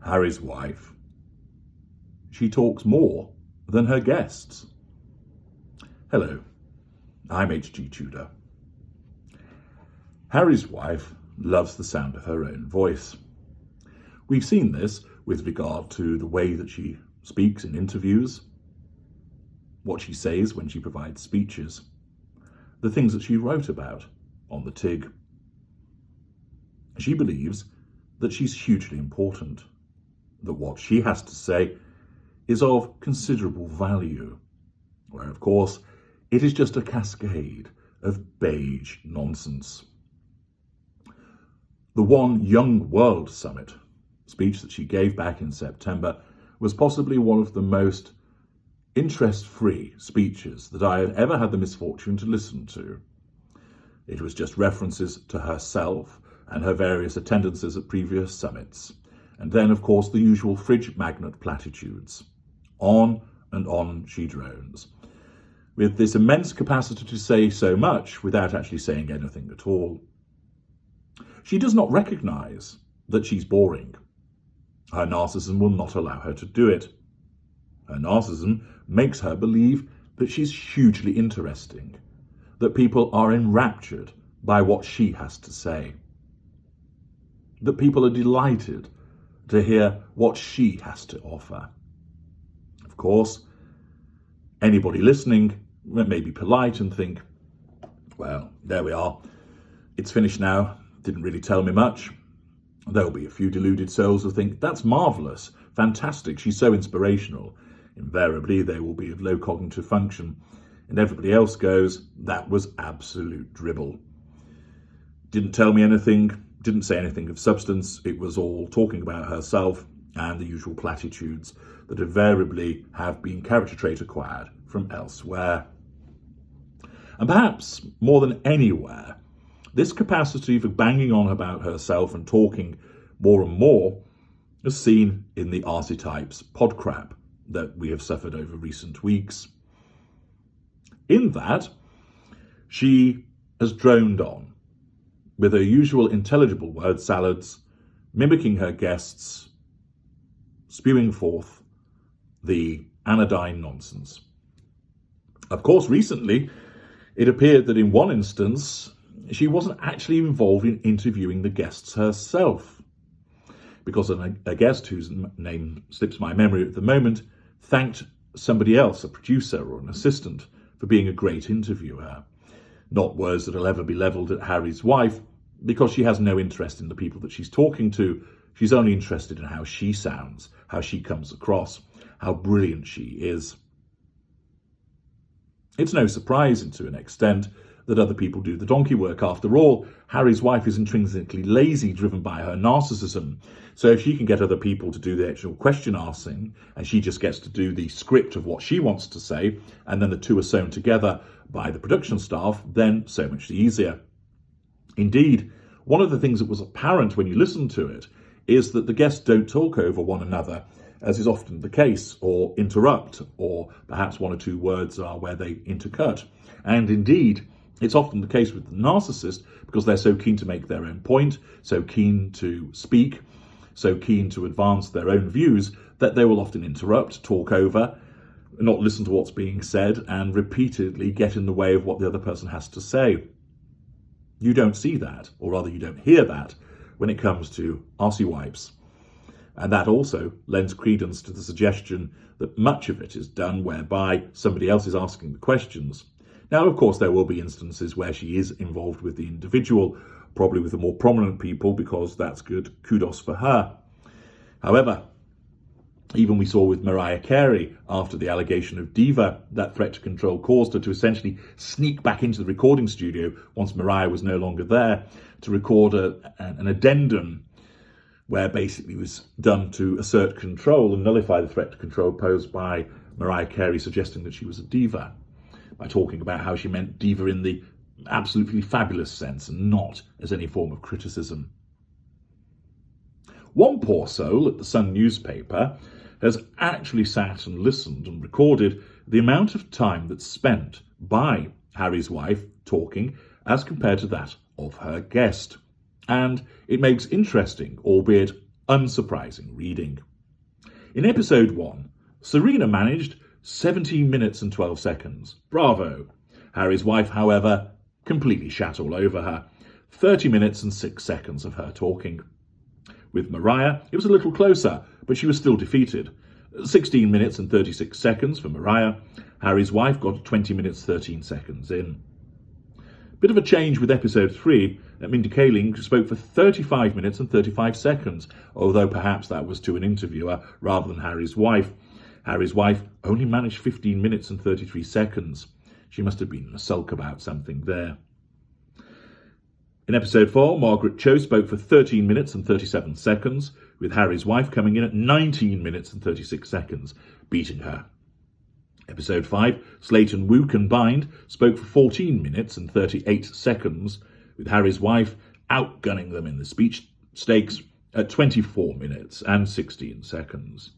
Harry's wife, she talks more than her guests. Hello, I'm H.G. Tudor. Harry's wife loves the sound of her own voice. We've seen this with regard to the way that she speaks in interviews, what she says when she provides speeches, the things that she wrote about on the TIG. She believes that she's hugely important, that what she has to say is of considerable value, where of course it is just a cascade of beige nonsense. The One Young World Summit speech that she gave back in September was possibly one of the most interest-free speeches that I had ever had the misfortune to listen to. It was just references to herself and her various attendances at previous summits, and then of course the usual fridge magnet platitudes. On and on she drones, with this immense capacity to say so much without actually saying anything at all. She does not recognise that she's boring. Her narcissism will not allow her to do it. Her narcissism makes her believe that she's hugely interesting, that people are enraptured by what she has to say, that people are delighted to hear what she has to offer. Of course, anybody listening may be polite and think, well, there we are. It's finished now. Didn't really tell me much. There'll be a few deluded souls who think, that's marvellous, fantastic, she's so inspirational. Invariably, they will be of low cognitive function. And everybody else goes, that was absolute dribble. Didn't tell me anything, didn't say anything of substance. It was all talking about herself and the usual platitudes that invariably have been character trait acquired from elsewhere. And perhaps more than anywhere, this capacity for banging on about herself and talking more and more is seen in the archetypes podcrap that we have suffered over recent weeks. In that, she has droned on with her usual intelligible word salads, mimicking her guests, spewing forth the anodyne nonsense. Of course, recently, it appeared that in one instance, she wasn't actually involved in interviewing the guests herself, because a guest whose name slips my memory at the moment thanked somebody else, a producer or an assistant, for being a great interviewer. Not words that will ever be levelled at Harry's wife, because she has no interest in the people that she's talking to. She's only interested in how she sounds, how she comes across, how brilliant she is. It's no surprise, to an extent, that other people do the donkey work. After all, Harry's wife is intrinsically lazy, driven by her narcissism. So if she can get other people to do the actual question asking, and she just gets to do the script of what she wants to say, and then the two are sewn together by the production staff, then so much easier. Indeed, one of the things that was apparent when you listen to it is that the guests don't talk over one another, as is often the case, or interrupt, or perhaps one or two words are where they intercut. And indeed, it's often the case with the narcissist, because they're so keen to make their own point, so keen to speak, so keen to advance their own views, that they will often interrupt, talk over, not listen to what's being said, and repeatedly get in the way of what the other person has to say. You don't see that, or rather you don't hear that, when it comes to arsey wipes. And that also lends credence to the suggestion that much of it is done whereby somebody else is asking the questions. Now, of course, there will be instances where she is involved with the individual, probably with the more prominent people, because that's good, kudos for her. However, even we saw with Mariah Carey, after the allegation of diva, that threat to control caused her to essentially sneak back into the recording studio once Mariah was no longer there, to record an addendum where basically it was done to assert control and nullify the threat to control posed by Mariah Carey suggesting that she was a diva, by talking about how she meant diva in the absolutely fabulous sense and not as any form of criticism. One poor soul at the Sun newspaper has actually sat and listened and recorded the amount of time that's spent by Harry's wife talking as compared to that of her guest. And it makes interesting, albeit unsurprising reading. In episode 1, Serena managed 17 minutes and 12 seconds. Bravo! Harry's wife, however, completely shat all over her. 30 minutes and 6 seconds of her talking. With Mariah, it was a little closer, but she was still defeated. 16 minutes and 36 seconds for Mariah. Harry's wife got 20 minutes 13 seconds in. Bit of a change with episode 3. Mindy Kaling spoke for 35 minutes and 35 seconds, although perhaps that was to an interviewer rather than Harry's wife. Harry's wife only managed 15 minutes and 33 seconds. She must have been in a sulk about something there. In episode 4, Margaret Cho spoke for 13 minutes and 37 seconds, with Harry's wife coming in at 19 minutes and 36 seconds, beating her. Episode 5, Slate and Wu combined spoke for 14 minutes and 38 seconds, with Harry's wife outgunning them in the speech stakes at 24 minutes and 16 seconds.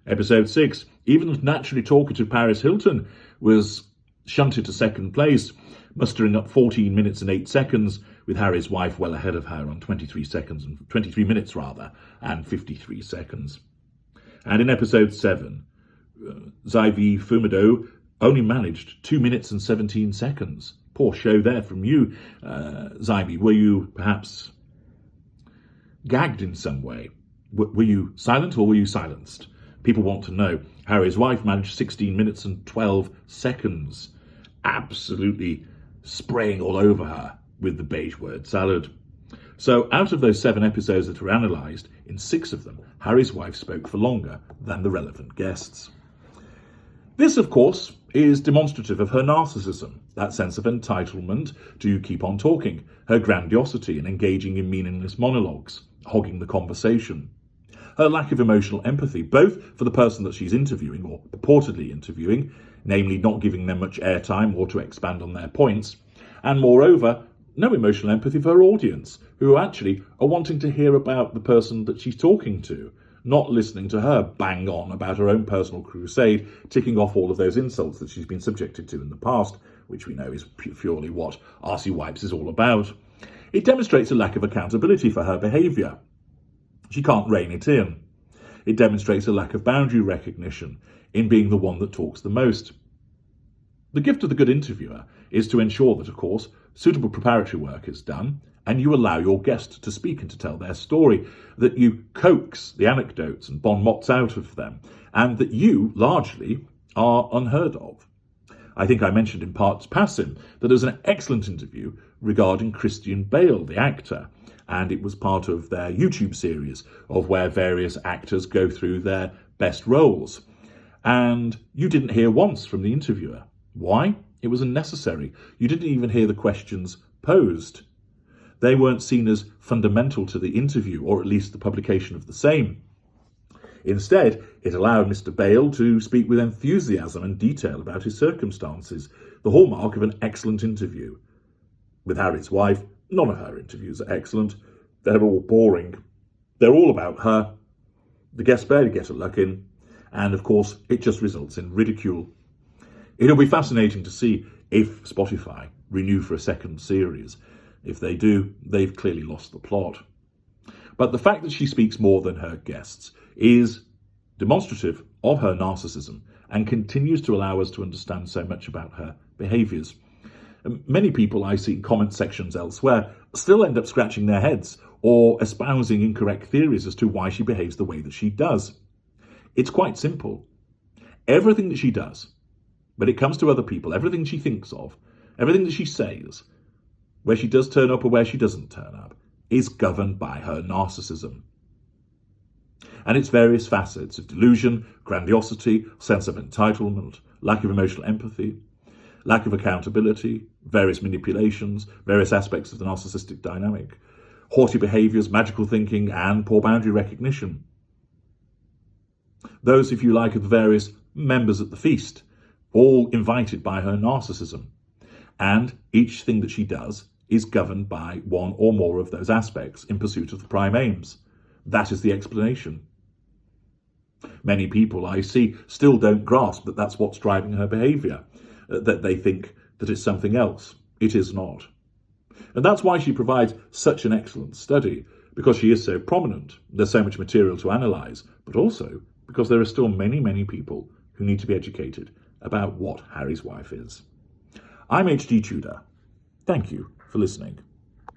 Episode 6, even the naturally talkative Paris Hilton was shunted to second place, mustering up 14 minutes and 8 seconds, with Harry's wife well ahead of her on 23 minutes and 53 seconds. And in episode 7, Zyvi Fumido only managed 2 minutes and 17 seconds. Poor show there from you, Zyvi. Were you perhaps gagged in some way? Were you silent or were you silenced? People want to know. Harry's wife managed 16 minutes and 12 seconds, absolutely spraying all over her with the beige word salad. So out of those 7 episodes that were analysed, in 6 of them, Harry's wife spoke for longer than the relevant guests. This, of course, is demonstrative of her narcissism, that sense of entitlement to keep on talking, her grandiosity in engaging in meaningless monologues, hogging the conversation, her lack of emotional empathy, both for the person that she's interviewing or purportedly interviewing, namely not giving them much airtime or to expand on their points, and moreover, no emotional empathy for her audience, who actually are wanting to hear about the person that she's talking to, not listening to her bang on about her own personal crusade, ticking off all of those insults that she's been subjected to in the past, which we know is purely what RC Wipes is all about. It demonstrates a lack of accountability for her behaviour. She can't rein it in. It demonstrates a lack of boundary recognition in being the one that talks the most. The gift of the good interviewer is to ensure that, of course, suitable preparatory work is done, and you allow your guest to speak and to tell their story, that you coax the anecdotes and bon mots out of them, and that you, largely, are unheard of. I think I mentioned in parts passing that there's an excellent interview regarding Christian Bale, the actor, and it was part of their YouTube series of where various actors go through their best roles. And you didn't hear once from the interviewer. Why? It was unnecessary. You didn't even hear the questions posed. They weren't seen as fundamental to the interview, or at least the publication of the same. Instead, it allowed Mr. Bale to speak with enthusiasm and detail about his circumstances, the hallmark of an excellent interview. With Harry's wife, none of her interviews are excellent. They're all boring. They're all about her. The guests barely get a look in, and of course, it just results in ridicule. It'll be fascinating to see if Spotify renew for a second series. If they do, they've clearly lost the plot. But the fact that she speaks more than her guests is demonstrative of her narcissism and continues to allow us to understand so much about her behaviours. Many people I see in comment sections elsewhere still end up scratching their heads or espousing incorrect theories as to why she behaves the way that she does. It's quite simple. Everything that she does, when it comes to other people, everything she thinks of, everything that she says, where she does turn up or where she doesn't turn up, is governed by her narcissism. And its various facets of delusion, grandiosity, sense of entitlement, lack of emotional empathy, lack of accountability, various manipulations, various aspects of the narcissistic dynamic, haughty behaviours, magical thinking, and poor boundary recognition. Those, if you like, are the various members at the feast, all invited by her narcissism. And each thing that she does is governed by one or more of those aspects in pursuit of the prime aims. That is the explanation. Many people I see still don't grasp that that's what's driving her behaviour, that they think that it's something else. It is not. And that's why she provides such an excellent study, because she is so prominent. There's so much material to analyse, but also because there are still many, many people who need to be educated about what Harry's wife is. I'm H.D. Tudor. Thank you for listening.